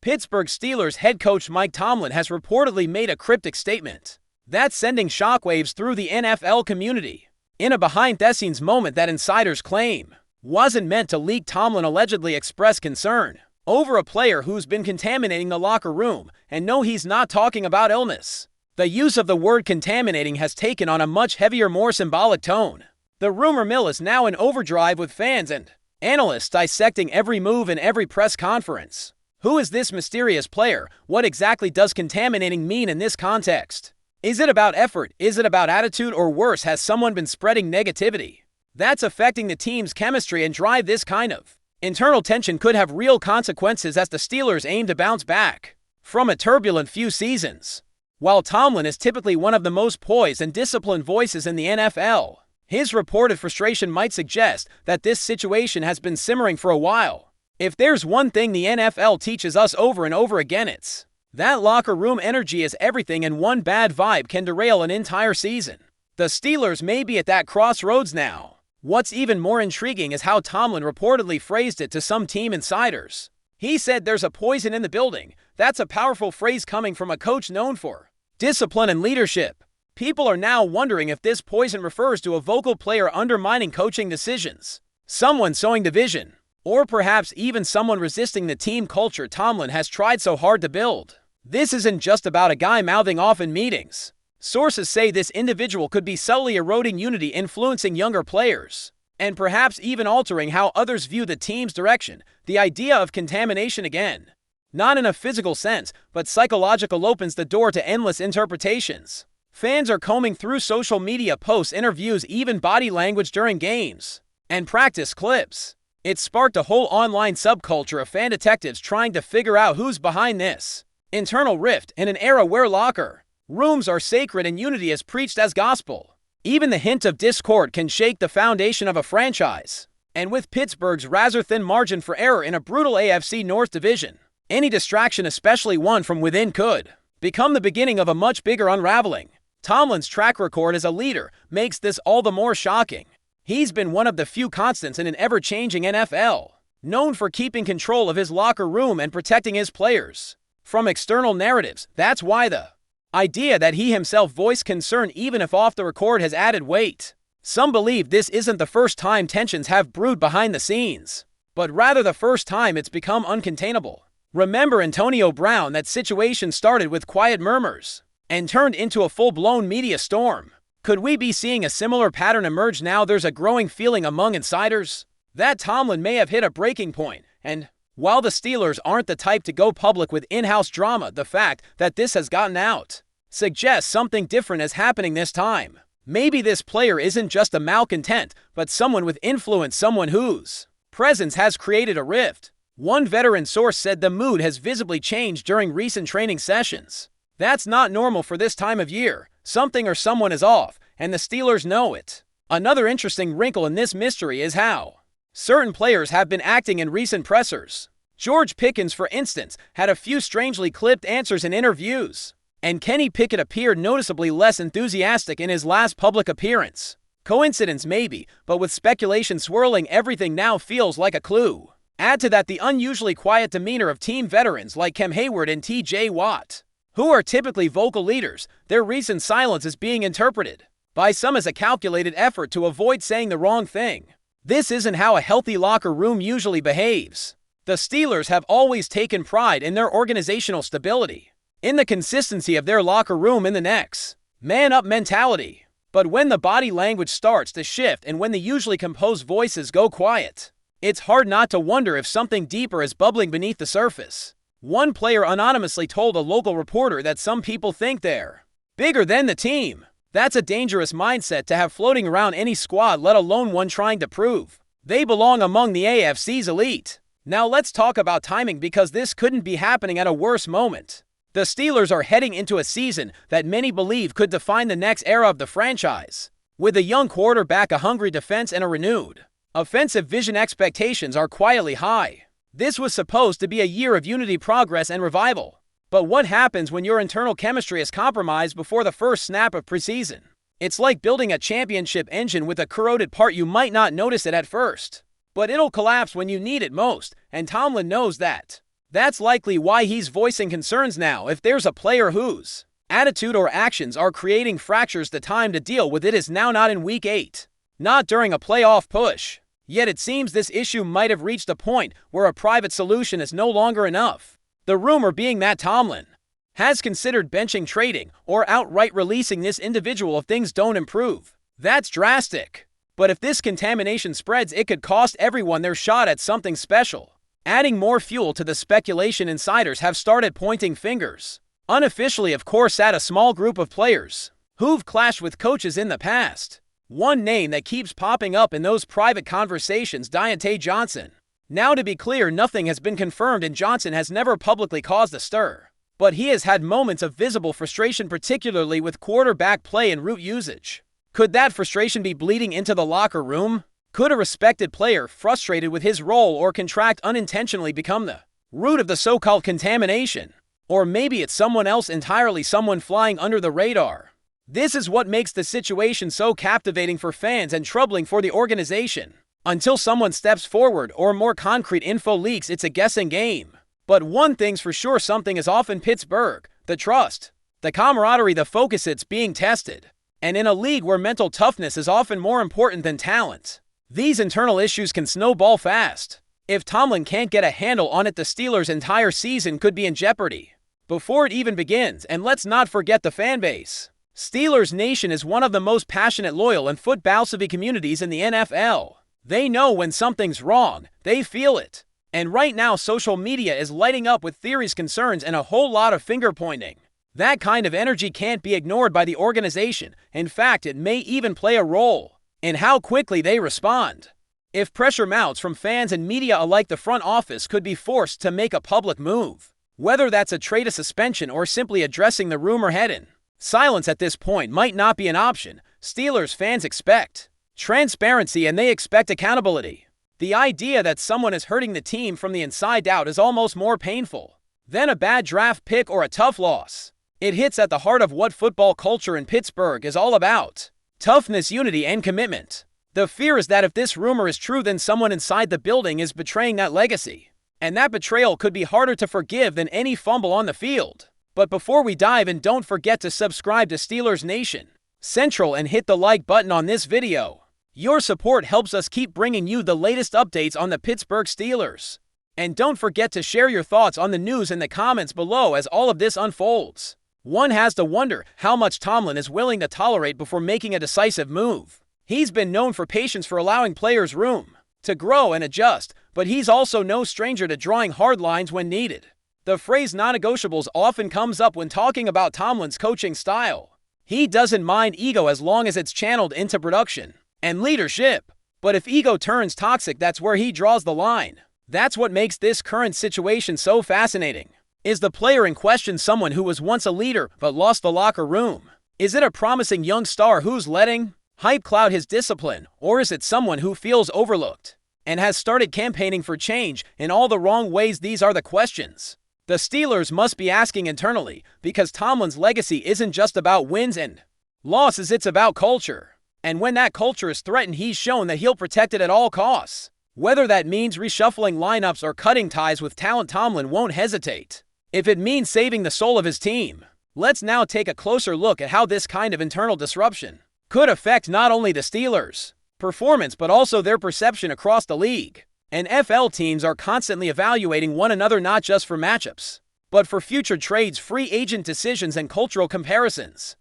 Pittsburgh Steelers head coach Mike Tomlin has reportedly made a cryptic statement that's sending shockwaves through the NFL community. In a behind-the-scenes moment that insiders claim wasn't meant to leak, Tomlin allegedly expressed concern over a player who's been contaminating the locker room, and no, he's not talking about illness. The use of the word contaminating has taken on a much heavier, more symbolic tone. The rumor mill is now in overdrive, with fans and analysts dissecting every move in every press conference. Who is this mysterious player? What exactly does contaminating mean in this context? Is it about effort? Is it about attitude? Or worse, has someone been spreading negativity that's affecting the team's chemistry and drive? This kind of internal tension could have real consequences as the Steelers aim to bounce back from a turbulent few seasons. While Tomlin is typically one of the most poised and disciplined voices in the NFL, his reported frustration might suggest that this situation has been simmering for a while. If there's one thing the NFL teaches us over and over again, it's that locker room energy is everything, and one bad vibe can derail an entire season. The Steelers may be at that crossroads now. What's even more intriguing is how Tomlin reportedly phrased it to some team insiders. He said, "There's a poison in the building." That's a powerful phrase coming from a coach known for discipline and leadership. People are now wondering if this poison refers to a vocal player undermining coaching decisions, someone sowing division, or perhaps even someone resisting the team culture Tomlin has tried so hard to build. This isn't just about a guy mouthing off in meetings. Sources say this individual could be subtly eroding unity, influencing younger players, and perhaps even altering how others view the team's direction. The idea of contamination, again, not in a physical sense, but psychological, opens the door to endless interpretations. Fans are combing through social media posts, interviews, even body language during games and practice clips. It sparked a whole online subculture of fan detectives trying to figure out who's behind this internal rift. In an era where locker rooms are sacred and unity is preached as gospel, even the hint of discord can shake the foundation of a franchise. And with Pittsburgh's rather thin margin for error in a brutal AFC North division, any distraction, especially one from within, could become the beginning of a much bigger unraveling. Tomlin's track record as a leader makes this all the more shocking. He's been one of the few constants in an ever-changing NFL, known for keeping control of his locker room and protecting his players from external narratives. That's why the idea that he himself voiced concern, even if off the record, has added weight. Some believe this isn't the first time tensions have brewed behind the scenes, but rather the first time it's become uncontainable. Remember Antonio Brown? That situation started with quiet murmurs and turned into a full-blown media storm. Could we be seeing a similar pattern emerge now? There's a growing feeling among insiders that Tomlin may have hit a breaking point, and while the Steelers aren't the type to go public with in-house drama, the fact that this has gotten out suggests something different is happening this time. Maybe this player isn't just a malcontent, but someone with influence, someone whose presence has created a rift. One veteran source said the mood has visibly changed during recent training sessions. That's not normal for this time of year. Something or someone is off, and the Steelers know it. Another interesting wrinkle in this mystery is how certain players have been acting in recent pressers. George Pickens, for instance, had a few strangely clipped answers in interviews, and Kenny Pickett appeared noticeably less enthusiastic in his last public appearance. Coincidence maybe, but with speculation swirling, everything now feels like a clue. Add to that the unusually quiet demeanor of team veterans like Cam Hayward and TJ Watt, who are typically vocal leaders. Their recent silence is being interpreted by some as a calculated effort to avoid saying the wrong thing. This isn't how a healthy locker room usually behaves. The Steelers have always taken pride in their organizational stability, in the consistency of their locker room, in the next man-up mentality. But when the body language starts to shift and when the usually composed voices go quiet, it's hard not to wonder if something deeper is bubbling beneath the surface. One player anonymously told a local reporter that some people think they're bigger than the team. That's a dangerous mindset to have floating around any squad, let alone one trying to prove they belong among the AFC's elite. Now let's talk about timing, because this couldn't be happening at a worse moment. The Steelers are heading into a season that many believe could define the next era of the franchise. With a young quarterback, a hungry defense, and a renewed offensive vision, expectations are quietly high. This was supposed to be a year of unity, progress, and revival. But what happens when your internal chemistry is compromised before the first snap of preseason? It's like building a championship engine with a corroded part. You might not notice it at first, but it'll collapse when you need it most, and Tomlin knows that. That's likely why he's voicing concerns now. If there's a player whose attitude or actions are creating fractures, the time to deal with it is now, not in Week 8, not during a playoff push. Yet it seems this issue might have reached a point where a private solution is no longer enough. The rumor being that Tomlin has considered benching, trading, or outright releasing this individual if things don't improve. That's drastic. But if this contamination spreads, it could cost everyone their shot at something special. Adding more fuel to the speculation, insiders have started pointing fingers, unofficially of course, at a small group of players who've clashed with coaches in the past. One name that keeps popping up in those private conversations, Diontae Johnson. Now, to be clear, nothing has been confirmed and Johnson has never publicly caused a stir. But he has had moments of visible frustration, particularly with quarterback play and route usage. Could that frustration be bleeding into the locker room? Could a respected player, frustrated with his role or contract, unintentionally become the root of the so-called contamination? Or maybe it's someone else entirely, someone flying under the radar. This is what makes the situation so captivating for fans and troubling for the organization. Until someone steps forward or more concrete info leaks, it's a guessing game. But one thing's for sure, something is off in Pittsburgh. The trust, the camaraderie, the focus, it's being tested. And in a league where mental toughness is often more important than talent, these internal issues can snowball fast. If Tomlin can't get a handle on it, the Steelers' entire season could be in jeopardy before it even begins. And let's not forget the fan base. Steelers Nation is one of the most passionate, loyal, and football-savvy communities in the NFL. They know when something's wrong. They feel it. And right now, social media is lighting up with theories, concerns, and a whole lot of finger-pointing. That kind of energy can't be ignored by the organization. In fact, it may even play a role in how quickly they respond. If pressure mounts from fans and media alike, the front office could be forced to make a public move. Whether that's a trade, a suspension, or simply addressing the rumor head-on. Silence at this point might not be an option. Steelers fans expect transparency and they expect accountability. The idea that someone is hurting the team from the inside out is almost more painful than a bad draft pick or a tough loss. It hits at the heart of what football culture in Pittsburgh is all about: toughness, unity, and commitment. The fear is that if this rumor is true, then someone inside the building is betraying that legacy. And that betrayal could be harder to forgive than any fumble on the field. But before we dive in, don't forget to subscribe to Steelers Nation Central and hit the like button on this video. Your support helps us keep bringing you the latest updates on the Pittsburgh Steelers. And don't forget to share your thoughts on the news in the comments below as all of this unfolds. One has to wonder how much Tomlin is willing to tolerate before making a decisive move. He's been known for patience, for allowing players room to grow and adjust, but he's also no stranger to drawing hard lines when needed. The phrase non-negotiables often comes up when talking about Tomlin's coaching style. He doesn't mind ego as long as it's channeled into production and leadership. But if ego turns toxic, that's where he draws the line. That's what makes this current situation so fascinating. Is the player in question someone who was once a leader but lost the locker room? Is it a promising young star who's letting hype cloud his discipline? Or is it someone who feels overlooked and has started campaigning for change in all the wrong ways? These are the questions the Steelers must be asking internally, because Tomlin's legacy isn't just about wins and losses, it's about culture. And when that culture is threatened, he's shown that he'll protect it at all costs. Whether that means reshuffling lineups or cutting ties with talent, Tomlin won't hesitate. If it means saving the soul of his team. Let's now take a closer look at how this kind of internal disruption could affect not only the Steelers' performance but also their perception across the league. NFL teams are constantly evaluating one another, not just for matchups, but for future trades, free agent decisions, and cultural comparisons.